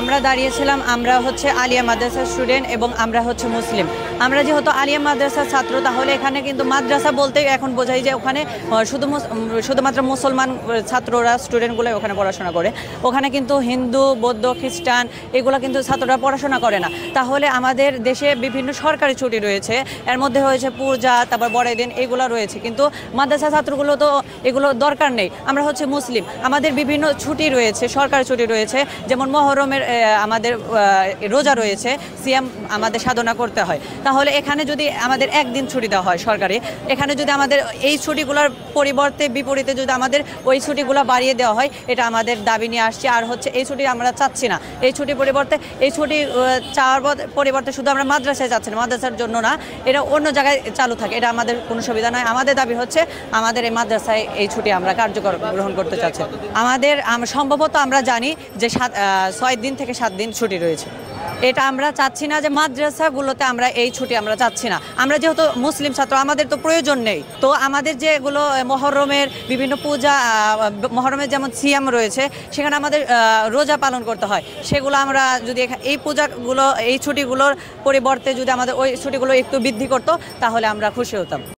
আমরা দাঁড়িয়েছিলাম, আমরা হচ্ছে আলিয়া মাদ্রাসার স্টুডেন্ট এবং আমরা হচ্ছে মুসলিম। আমরা যেহেতু আলিয়া মাদ্রাসার ছাত্র, তাহলে এখানে কিন্তু মাদ্রাসা বলতে এখন বোঝাই যে ওখানে শুধুমাত্র মুসলমান ছাত্ররা, স্টুডেন্টগুলো ওখানে পড়াশোনা করে। ওখানে কিন্তু হিন্দু, বৌদ্ধ, খ্রিস্টান এগুলো কিন্তু ছাত্ররা পড়াশোনা করে না। তাহলে আমাদের দেশে বিভিন্ন সরকারি ছুটি রয়েছে, এর মধ্যে হয়েছে পূজা, তারপর বড়দিন, এগুলো রয়েছে, কিন্তু মাদ্রাসা ছাত্রগুলো তো এগুলো দরকার নেই। আমরা হচ্ছে মুসলিম, আমাদের বিভিন্ন ছুটি রয়েছে, সরকারি ছুটি রয়েছে, যেমন মহরমের আমাদের রোজা রয়েছে, সিয়াম আমাদের সাধনা করতে হয়। তাহলে এখানে যদি আমাদের একদিন ছুটি দেওয়া হয় সরকারি, এখানে যদি আমাদের এই ছুটিগুলোর বিপরীতে যদি আমাদের ওই ছুটিগুলো বাড়িয়ে দেওয়া হয়, এটা আমাদের দাবি নিয়ে আসছে। আর হচ্ছে এই ছুটি আমরা চাচ্ছি না, এই ছুটির পরিবর্তে চাওয়ার পরিবর্তে শুধু আমরা মাদ্রাসায় যাচ্ছি না, মাদ্রাসার জন্য না, এটা অন্য জায়গায় চালু থাকে, এটা আমাদের কোনো সুবিধা নয়। আমাদের দাবি হচ্ছে আমাদের এই মাদ্রাসায় এই ছুটি আমরা কার্যকর গ্রহণ করতে চাচ্ছি। আমাদের সম্ভবত আমরা জানি যে 6 দিন থেকে 7 দিন ছুটি রয়েছে। এটা আমরা চাচ্ছি না যে মাদ্রাসাগুলোতে আমরা এই ছুটি আমরা চাচ্ছি না। আমরা যেহেতু মুসলিম ছাত্র, আমাদের তো প্রয়োজন নেই। তো আমাদের যেগুলো মহরমের বিভিন্ন পূজা, মহরমের যেমন সিয়াম রয়েছে, সেখানে আমাদের রোজা পালন করতে হয়, সেগুলো আমরা যদি এই পূজাগুলো, এই ছুটিগুলোর পরিবর্তে যদি আমাদের ওই ছুটিগুলো একটু বৃদ্ধি করতো, তাহলে আমরা খুশি হতাম।